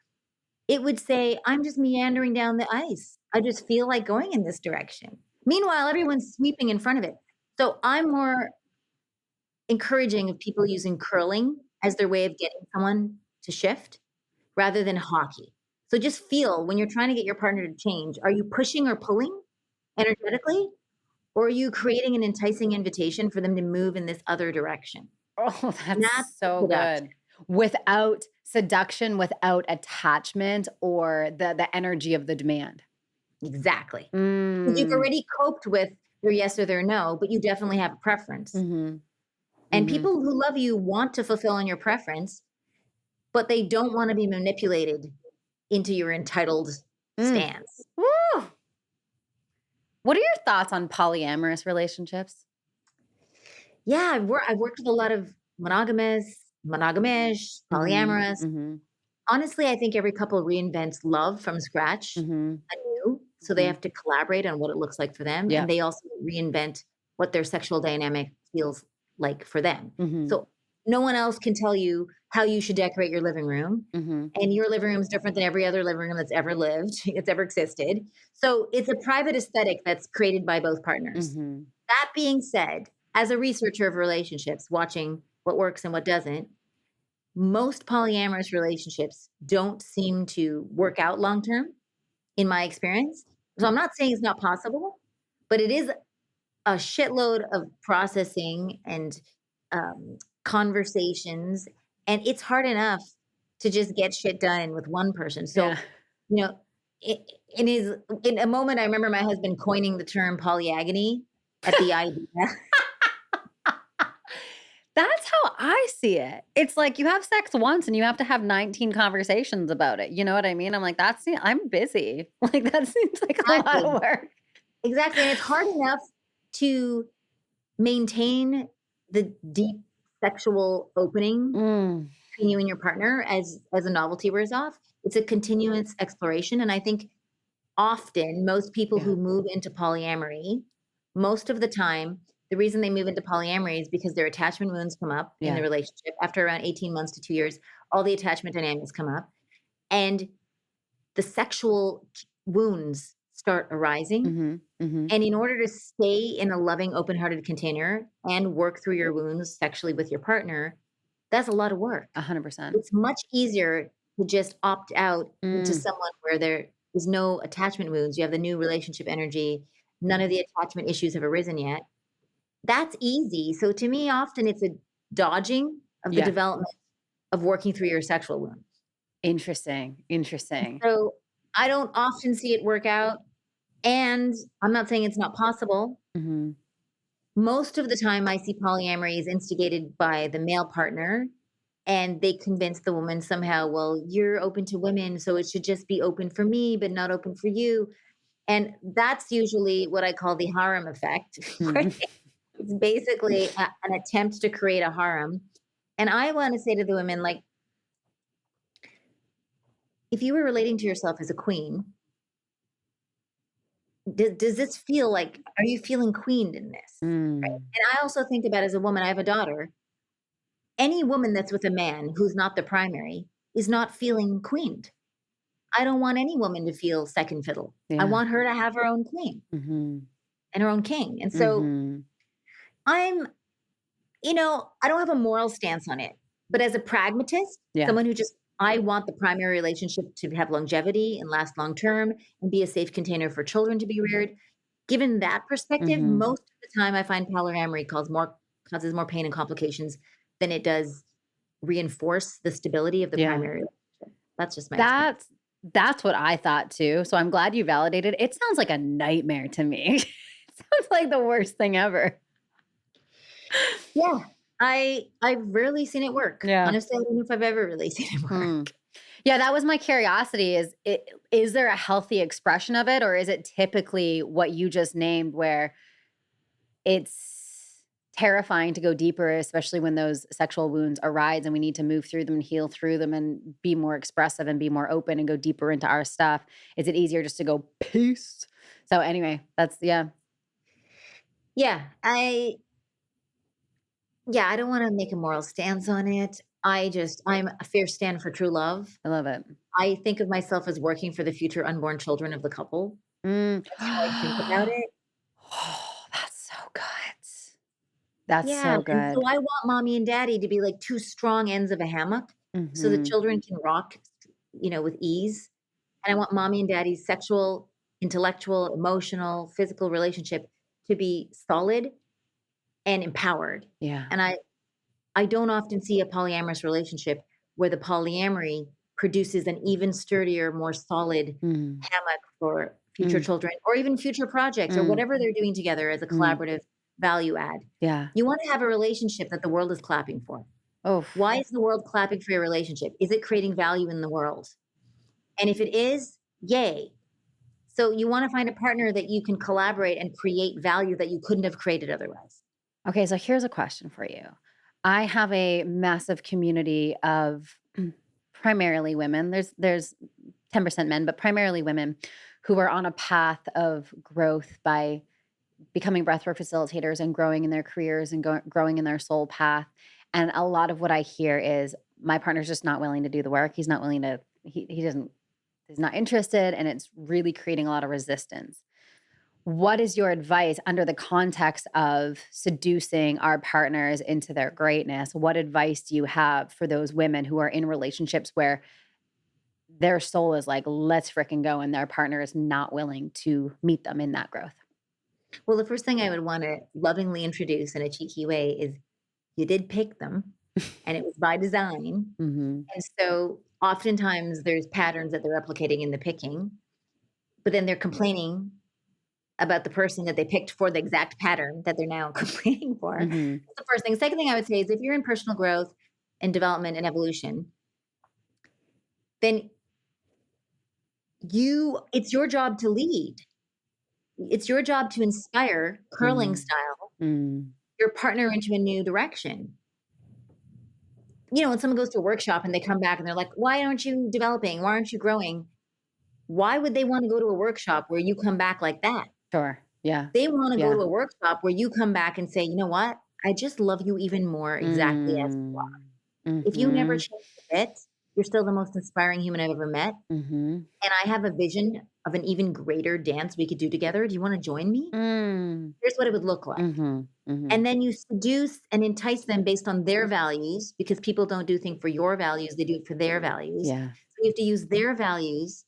it would say, "I'm just meandering down the ice. I just feel like going in this direction." Meanwhile, everyone's sweeping in front of it. So I'm more encouraging of people using curling as their way of getting someone to shift rather than hockey. So just feel when you're trying to get your partner to change, are you pushing or pulling energetically? Or are you creating an enticing invitation for them to move in this other direction? Oh, And that's that's the so seduction. good. Without seduction, without attachment or the energy of the demand. Exactly. 'Cause you've Mm. already coped with their yes or their no, but you definitely have a preference. Mhm. And Mhm. people who love you want to fulfill on your preference, but they don't wanna be manipulated into your entitled Mm. stance. Woo! What are your thoughts on polyamorous relationships? Yeah, I've worked with a lot of monogamous, monogamish, Mhm. polyamorous. Mhm. Honestly, I think every couple reinvents love from scratch Mhm. anew, so they Mhm. have to collaborate on what it looks like for them, and Yep. they also reinvent what their sexual dynamic feels like for them. Mhm. So, no one else can tell you how you should decorate your living room, Mhm. and your living room is different than every other living room that's ever lived, that's ever existed. So, it's a private aesthetic that's created by both partners. Mhm. That being said, as a researcher of relationships, watching what works and what doesn't, most polyamorous relationships don't seem to work out long term, in my experience. So I'm not saying it's not possible, but it is a shitload of processing and conversations, and it's hard enough to just get shit done with one person. So, Yeah. you know, I in a moment, I remember my husband coining the term polyagony at the idea. That's how I see it. It's like you have sex once and you have to have 19 conversations about it. You know what I mean? I'm like, I'm busy. Like that seems like a lot Exactly. of work. Exactly, and it's hard enough to maintain the deep sexual opening Mm. between you and your partner as a novelty wears off. It's a continuous exploration, and I think often most people Yeah. who move into polyamory, most of the time, the reason they move into polyamory is because their attachment wounds come up in the Yeah. relationship. After around 18 months to 2 years, all the attachment dynamics come up, and the sexual wounds start arising. Mhm. Mhm. And in order to stay in a loving, open-hearted container and work through your wounds sexually with your partner, that's a lot of work. 100%. It's much easier to just opt out into Mm. someone where there is no attachment wounds. You have the new relationship energy. None of the attachment issues have arisen yet. That's easy. So to me, often it's a dodging of the Yeah. development of working through your sexual wounds. Interesting. Interesting. So I don't often see it work out. And I'm not saying it's not possible. Mhm. Most of the time, I see polyamory is instigated by the male partner, and they convince the woman somehow, "Well, you're open to women, so it should just be open for me, but not open for you." And that's usually what I call the harem effect, where Mhm. it's basically an attempt to create a harem. And I want to say to the women, like, if you were relating to yourself as a queen, does this feel like, are you feeling queened in this? Right? Mm. And I also think about, as a woman, I have a daughter. any woman that's with a man who's not the primary is not feeling queened. I don't want any woman to feel second fiddle. I Yeah. want her to have her own queen Mhm. and her own king. And so Mhm. I'm, I don't have a moral stance on it, but as a pragmatist, Yeah. someone who just, I want the primary relationship to have longevity and last long term and be a safe container for children to be reared. Given that perspective, Mhm. most of the time I find polyamory causes more pain and complications than it does reinforce the stability of the Yeah. primary relationship. That's just my experience. That's what I thought too, so I'm glad you validated. It sounds like a nightmare to me. It sounds like the worst thing ever. Yeah. I've rarely seen it work. Yeah. Honestly, I don't know if I've ever really seen it Hmm. work. Yeah, that was my curiosity, is there a healthy expression of it, or is it typically what you just named where it's terrifying to go deeper, especially when those sexual wounds arise and we need to move through them and heal through them and be more expressive and be more open and go deeper into our stuff. Is it easier just to go peace? So anyway, yeah, Yeah, I don't wanna make a moral stance on it. I'm a fair stand for true love. I love it. I think of myself as working for the future unborn children of the couple. Mm. That's how I think about it. Oh, that's so good. That's Yeah, so and so good. I want mommy and daddy to be like 2 strong ends of a hammock so the Mhm. children can rock, with ease. And I want mommy and daddy's sexual, intellectual, emotional, physical relationship to be solid and empowered. Yeah. And I don't often see a polyamorous relationship where the polyamory produces an even sturdier, more solid Mm. hammock for future Mm. children or even future projects or Mm. whatever they're doing together as a Mm. collaborative value add. Yeah. You wanna have a relationship that the world is clapping for. Oh. Why is the world clapping for your relationship? Is it creating value in the world? And if it is, yay. So you wanna find a partner that you can collaborate and create value that you couldn't have created otherwise. Okay, so here's a question for you. I have a massive community of primarily women. There's 10% men, but primarily women who are on a path of growth by becoming breathwork facilitators and growing in their careers and growing in their soul path. And a lot of what I hear is my partner's just not willing to do the work. He's not willing to. He doesn't. He's not interested, and it's really creating a lot of resistance. What is your advice under the context of seducing our partners into their greatness? What advice do you have for those women who are in relationships where their soul is like, let's fricking go, and their partner is not willing to meet them in that growth? Well, the first thing I would wanna lovingly introduce in a cheeky way is you did pick them, and it was by design, Mhm. and so oftentimes there's patterns that they're replicating in the picking, but then they're complaining about the person that they picked for the exact pattern that they're now complaining for. Mhm. That's the first thing. Second thing I would say is if you're in personal growth and development and evolution, then it's your job to lead. It's your job to inspire, curling Mm. style, Mm. your partner into a new direction. When someone goes to a workshop and they come back and they're like, "Why aren't you developing? Why aren't you growing?" Why would they want to go to a workshop where you come back like that? Sure. Yeah. They want to go Yeah. to a workshop where you come back and say, "You know what? I just love you even more exactly as you are. Mm. If you never Mhm. change a bit, you're still the most inspiring human I've ever met. Mhm. And I have a vision of an even greater dance we could do together. Do you want to join me? Mm. Here's what it would look like." Mhm. Mhm. And then you seduce and entice them based on their values because people don't do things for your values, they do it for their values. Yeah. So you have to use their values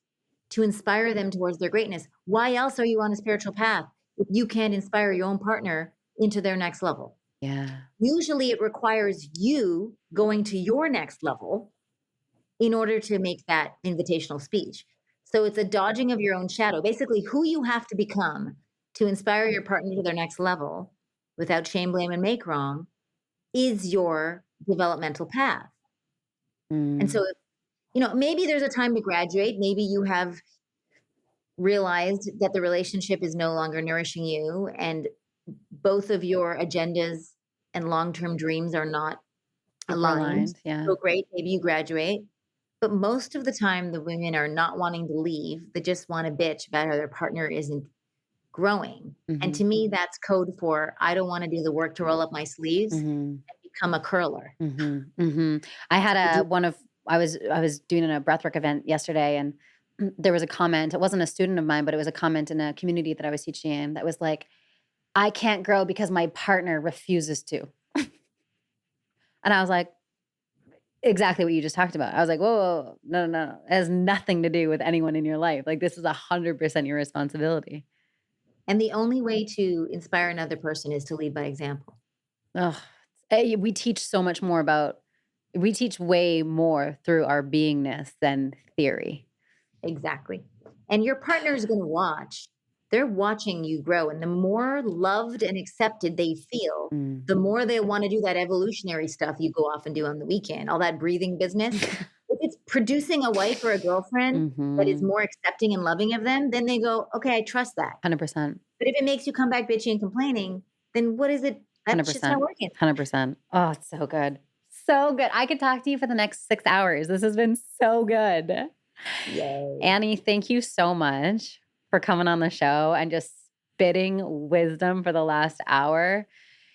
to inspire them towards their greatness. Why else are you on a spiritual path if you can't inspire your own partner into their next level? Yeah. Usually it requires you going to your next level in order to make that invitational speech. So it's a dodging of your own shadow. Basically, who you have to become to inspire your partner to their next level without shame, blame, and make wrong is your developmental path. And Mm. so, maybe there's a time to graduate. Maybe you have realized that the relationship is no longer nourishing you and both of your agendas and long-term dreams are not Super aligned. aligned. Yeah. So great, maybe you graduate. But most of the time, the women are not wanting to leave. They just want to bitch about how their partner isn't growing. And Mhm. to me, that's code for I don't want to do the work to roll up my sleeves Mhm. and become a curler. Mhm, mhm. I had So a do one of I was doing a breathwork event yesterday, and there was a comment. It wasn't a student of mine, but it was a comment in a community that I was teaching in that was like, "I can't grow because my partner refuses to." And I was like, exactly what you just talked about. I was like, "Whoa, whoa, whoa. No, no, no. It has nothing to do with anyone in your life. Like, this is 100% your responsibility." and the only way to inspire another person is to lead by example. Ugh. We teach so much more about we teach way more through our beingness than theory. Exactly. And your partner is gonna watch. They're watching you grow, and the more loved and accepted they feel, Mm. the more they wanna do that evolutionary stuff you go off and do on the weekend, all that breathing business. If it's producing a wife or a girlfriend that is Mhm. more accepting and loving of them, then they go, "Okay, I trust that." 100%. But if it makes you come back bitchy and complaining, then what is it? That shit's not 100%. working. 100%. Oh, it's so good. So good. I could talk to you for the next 6 hours. This has been so good. Yay. Annie, thank you so much for coming on the show and just spitting wisdom for the last hour.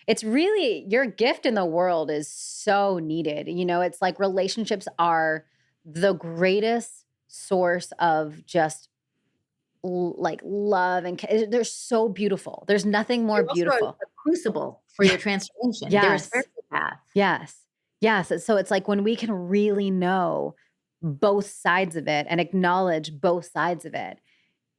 It's really your gift in the world is so needed. It's like relationships are the greatest source of just like love and they're so beautiful. There's nothing more They're also beautiful. a crucible for Yeah. your transformation. They're a Yes. spiritual path. Yes. Yes. So it's like when we can really know both sides of it and acknowledge both sides of it,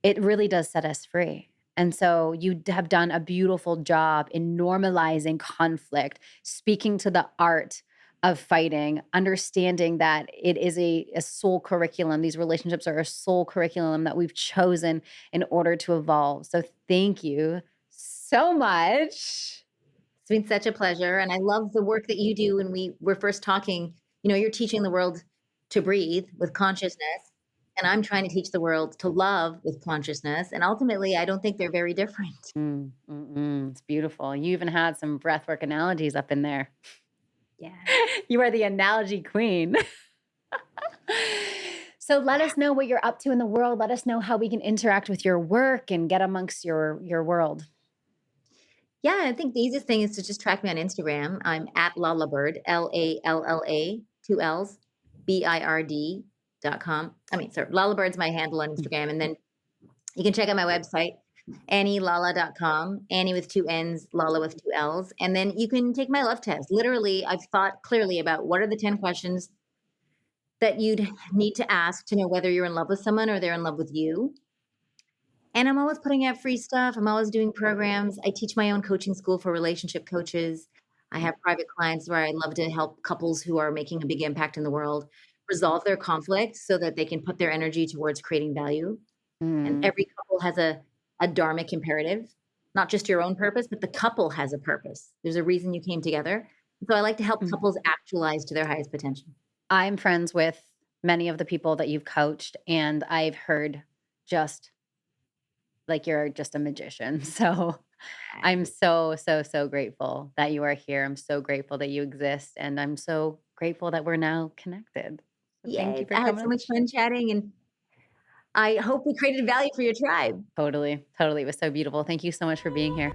it really does set us free. And so have done a beautiful job in normalizing conflict, speaking to the art of fighting, understanding that it is a soul curriculum. These relationships are a soul curriculum that we've chosen in order to evolve. So thank you so much. It's been such a pleasure, and I love the work that you do. When we were first talking, you're teaching the world to breathe with consciousness, and I'm trying to teach the world to love with consciousness, and ultimately, I don't think they're very different. It's beautiful. You even had some breathwork analogies up in there. Yes. You are the analogy queen. So let us know what you're up to in the world. Let us know how we can interact with your work and get amongst your world. Yeah, I think the easiest thing is to just track me on Instagram. I'm at Lallabird, Lalla, 2 L's, BIRD.com. I mean, sorry, Lallabird's my handle on Instagram, and then you can check out my website, AnnieLalla.com, Annie with 2 N's, Lalla with 2 L's. And then you can take my love test. Literally, I've thought clearly about what are the 10 questions that you'd need to ask to know whether you're in love with someone or they're in love with you. And I'm always putting out free stuff. I'm always doing programs. I teach my own coaching school for relationship coaches. I have private clients where I love to help couples who are making a big impact in the world resolve their conflicts so that they can put their energy towards creating value. And Mm, every couple has a dharmic imperative, not just your own purpose, but the couple has a purpose. There's a reason you came together. So I like to help mm. couples actualize to their highest potential. I'm friends with many of the people that you've coached, and I've heard just like you're just a magician. So I'm so, so, so grateful that you are here. I'm so grateful that you exist. And I'm so grateful that we're now connected. So thank you Yay. for I had coming so on the much show. fun chatting, and I hope we created value for your tribe. Totally. Totally. It was so beautiful. Thank you so much for being here.